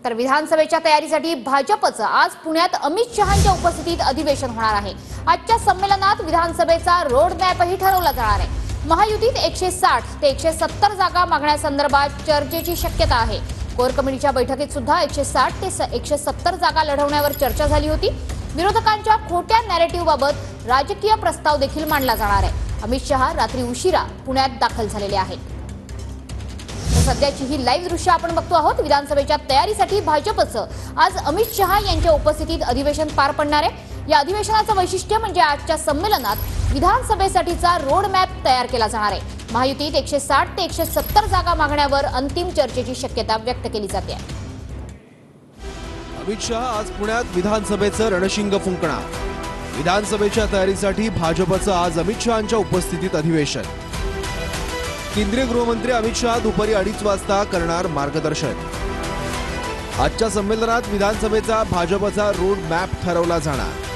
तर विधानसभेच्या तयारीसाठी भाजपचं आज पुण्यात अमित शहांच्या उपस्थितीत अधिवेशन होणार आहे। आजच्या संमेलनात विधानसभेचा रोड मॅपही ठरवला जाणार आहे। महायुतीत 160 ते 170 जागा मागण्यासंदर्भात चर्चेची शक्यता आहे। कोर कमिटीच्या बैठकीत सुद्धा 160 ते 170 जागा लढवण्यावर चर्चा झाली होती। विरोधकांच्या खोट्या नॅरेटिव्हबाबत राजकीय प्रस्ताव देखील मांडला जाणार आहे। अमित शहा रात्री उशिरा पुण्यात दाखल झालेले आहेत। सध्याची ही लाईव्ह दृश्य आपण बघतो आहोत। विधानसभेच्या तयारीसाठी भाजपचं आज अमित शहा यांच्या उपस्थितीत अधिवेशन पार पडणार आहे। या अधिवेशनाचं वैशिष्ट्य म्हणजे आजच्या संमेलनात विधानसभेसाठीचा रोड मॅप तयार केला जाणार आहे। महायुतीत 160 ते 170 जागा मागण्यावर अंतिम चर्चेची शक्यता व्यक्त केली जाते। अमित शहा आज पुण्यात विधानसभेचं रणशिंग फुंकणार। विधानसभेच्या तयारीसाठी भाजपचं आज अमित शहांच्या उपस्थितीत अधिवेशन। केंद्रीय गृहमंत्री अमित शहा दुपारी 2:30 वाजता करणार मार्गदर्शन। आजच्या संमेलनात विधानसभेचा भाजपचा रोड मॅप ठरवला जाणार।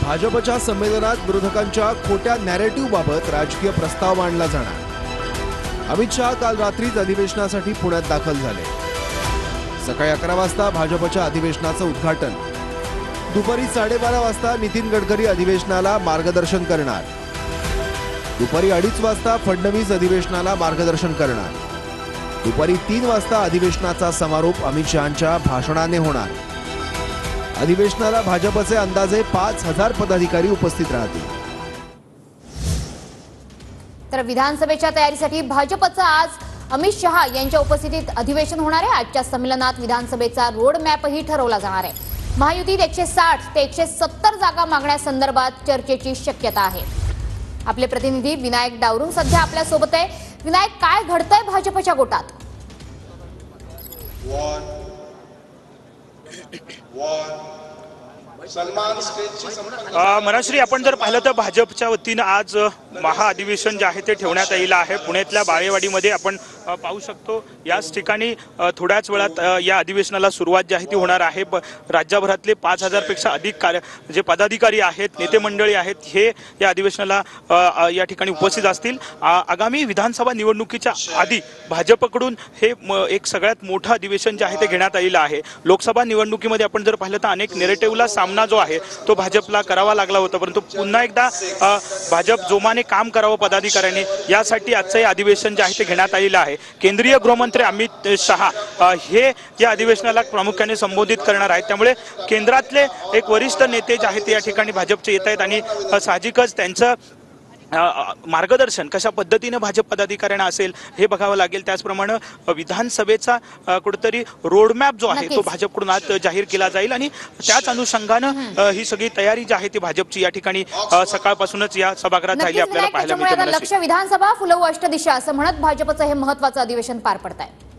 भाजपच्या संमेलनात विरोधकांच्या खोट्या नॅरेटिव्हबाबत राजकीय प्रस्ताव मांडला जाणार। अमित शहा काल रात्रीच अधिवेशनासाठी पुण्यात दाखल झाले। सकाळी 11 वाजता भाजपच्या अधिवेशनाचं उद्घाटन। दुपारी 12:30 वाजता नितीन गडकरी अधिवेशनाला मार्गदर्शन करणार। दुपारी 2:30 वाजता फडणवीस अधिवेशनाला मार्गदर्शन करणार। दुपारी 3 वाजता अधिवेशनाचा समारोप अमित शहांच्या भाषणाने होणार। अधिवेशनाला भाजपचे अंदाजे 5000 पदाधिकारी उपस्थित राहतील। तर विधानसभेच्या तयारीसाठी भाजपचं आज अमित शहा यांच्या उपस्थितीत अधिवेशन होणार आहे। आजच्या संमेलनात विधानसभेचा रोड मॅपही ठरवला जाणार आहे। महायुतीत 160 ते 170 जागा मागण्यासंदर्भात चर्चेची शक्यता आहे। आपले प्रतिनिधी विनायक डावरून सध्या आपल्या सोबत आहे। विनायक, काय घडतंय भाजपच्या गोटात? मनाश्री, आपण जर पाहिलं तर भाजपच्या वतीनं आज महाअधिवेशन जे आहे ते ठेवण्यात आलेलं आहे। पुण्यातल्या बाळेवाडीमध्ये आपण पाहू शकतो। याच ठिकाणी थोड्याच वेळात या अधिवेशनाला सुरुवात जी आहे ती होणार आहे। राज्यभरातले 5000 पेक्षा अधिक जे पदाधिकारी आहेत, नेते मंडळी आहेत, हे या अधिवेशनाला या ठिकाणी उपस्थित असतील। आगामी विधानसभा निवडणुकीच्या आधी भाजपकडून हे एक सगळ्यात मोठं अधिवेशन जे आहे ते घेण्यात आलेलं आहे। लोकसभा निवडणुकीमध्ये आपण जर पाहिलं तर अनेक नॅरेटिव्हला सामना जो आहे तो भाजपला करावा लागला होता, परंतु पुन्हा एकदा भाजप जोमाने काम करावं पदाधिकाऱ्यांनी, यासाठी आजचं हे अधिवेशन जे आहे ते घेण्यात आलेलं आहे। केंद्रीय गृहमंत्री अमित शहा हे या अधिवेशनाला प्रामुख्याने संबोधित करणार आहेत। त्यामुळे केंद्रातले एक वरिष्ठ नेते जे आहेत ते या ठिकाणी भाजपचे येत आहेत आणि साहजिकच त्यांचं मार्गदर्शन कशा पद्धतीने भाजप पदाधिकाऱ्यांना असेल हे बघावं लागेल। त्याचप्रमाणे विधानसभेचा कुठेतरी रोडमॅप जो आहे तो भाजपकडून आज जाहीर केला जाईल आणि त्याच अनुषंगानं ही सगळी तयारी जी आहे ती भाजपची या ठिकाणी सकाळपासूनच या सभागृहात झाली आपल्याला पाहायला मिळते। लक्ष विधानसभा फुलवू अष्टदिशा असं म्हणत भाजपचं हे महत्त्वाचं अधिवेशन पार पडत आहे।